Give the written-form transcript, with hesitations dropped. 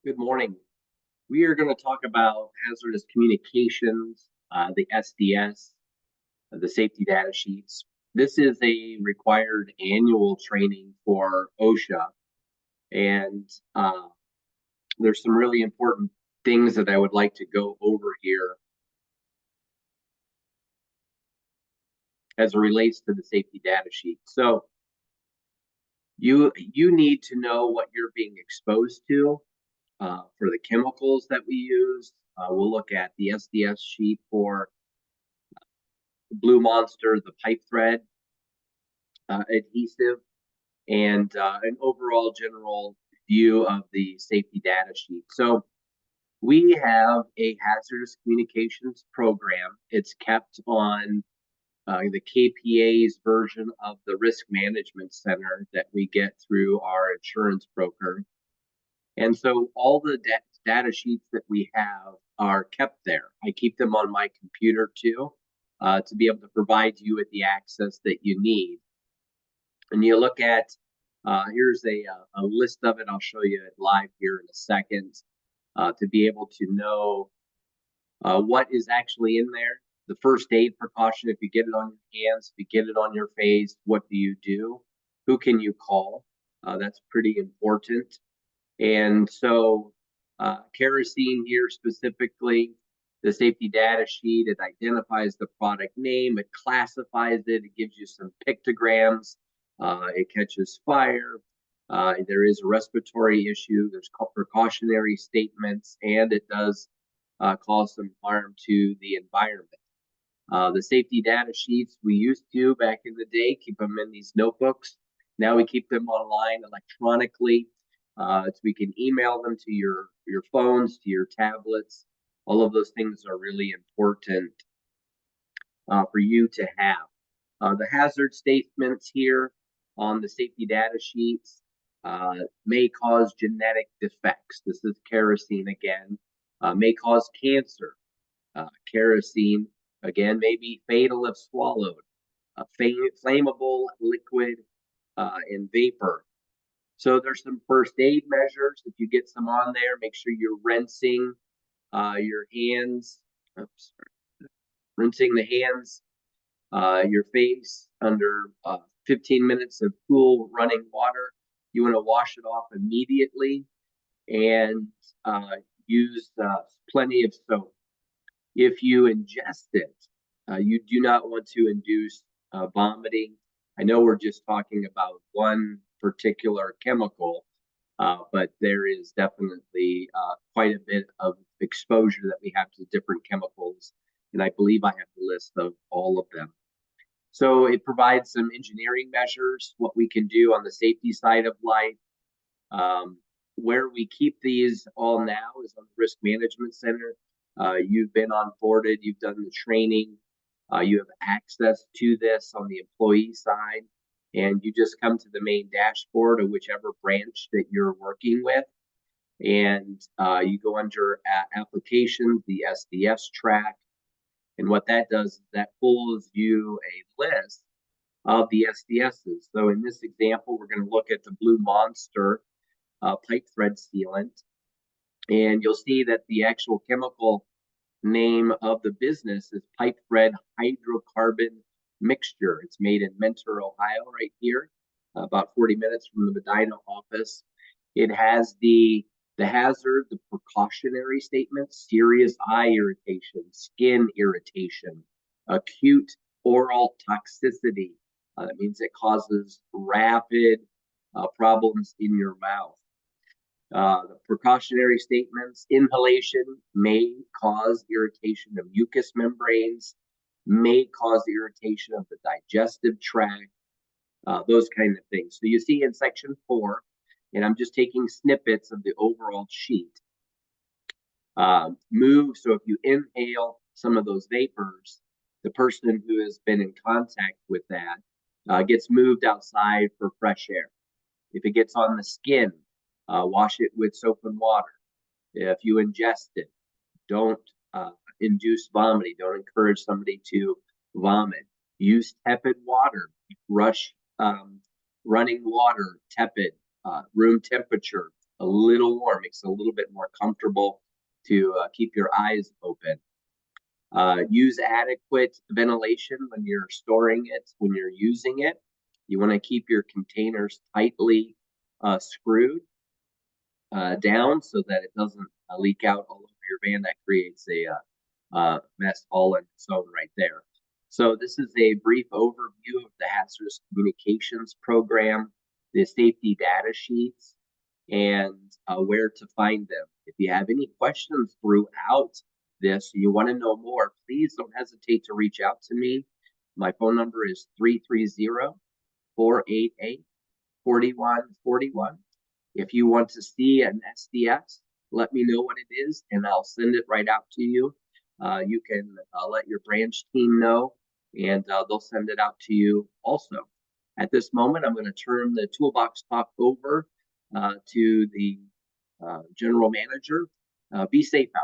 Good morning. We are going to talk about hazardous communications, the SDS, the safety data sheets. This is a required annual training for OSHA, and there's some really important things that I would like to go over here as it relates to the safety data sheet. So you need to know what you're being exposed to for the chemicals that we use. We'll look at the SDS sheet for Blue Monster, the pipe thread adhesive, and an overall general view of the safety data sheet. So we have a hazardous communications program. It's kept on the KPA's version of the risk management center that we get through our insurance broker. And so all the data sheets that we have are kept there. I keep them on my computer too, to be able to provide you with the access that you need. And you look at, here's a list of it. I'll show you it live here in a second, to be able to know what is actually in there. The first aid precaution: if you get it on your hands, if you get it on your face, what do you do? Who can you call? That's pretty important. And so kerosene here specifically, the safety data sheet, it identifies the product name, it classifies it, it gives you some pictograms, it catches fire, there is a respiratory issue, there's precautionary statements, and it does cause some harm to the environment. The safety data sheets we used to back in the day, keep them in these notebooks. Now we keep them online electronically. So we can email them to your phones, to your tablets. All of those things are really important for you to have. The hazard statements here on the safety data sheets may cause genetic defects. This is kerosene again. May cause cancer. Kerosene, again, may be fatal if swallowed. Flammable liquid and vapor. So there's some first aid measures. If you get some on there, make sure you're rinsing your hands. Rinsing the hands, your face under 15 minutes of cool running water. You want to wash it off immediately and use plenty of soap. If you ingest it, you do not want to induce vomiting. I know we're just talking about one particular chemical, but there is definitely quite a bit of exposure that we have to different chemicals, and I believe I have the list of all of them. So it provides some engineering measures, what we can do on the safety side of life. Where we keep these all now is on the Risk Management Center. You've been onboarded, you've done the training, you have access to this on the employee side, and you just come to the main dashboard of whichever branch that you're working with, and you go under applications, the SDS track, and what that does is that pulls you a list of the SDSs. So in this example, we're going to look at the Blue Monster pipe thread sealant, and you'll see that the actual chemical name of the business is pipe thread hydrocarbon mixture. It's made in Mentor, Ohio, right here, about 40 minutes from the Medina office. It has the hazard, the precautionary statements: serious eye irritation, skin irritation, acute oral toxicity. That means it causes rapid problems in your mouth. The precautionary statements: inhalation may cause irritation of mucous membranes, may cause irritation of the digestive tract, those kind of things. So you see in section 4, and I'm just taking snippets of the overall sheet. So if you inhale some of those vapors, the person who has been in contact with that gets moved outside for fresh air. If it gets on the skin, wash it with soap and water. If you ingest it, don't induce vomiting. Don't encourage somebody to vomit. Use tepid water. Running water, tepid, room temperature. a little warm, makes it a little bit more comfortable to keep your eyes open. Use adequate ventilation when you're storing it, when you're using it. You want to keep your containers tightly screwed down so that it doesn't leak out all over your van. That creates a mess all in its own right there. So this is a brief overview of the Hazardous Communications Program, the safety data sheets, and where to find them. If you have any questions throughout this, you want to know more, please don't hesitate to reach out to me. My phone number is 330-488-4141. If you want to see an SDS, let me know what it is, and I'll send it right out to you. You can let your branch team know, and they'll send it out to you also. At this moment, I'm going to turn the toolbox talk over to the general manager. Be safe out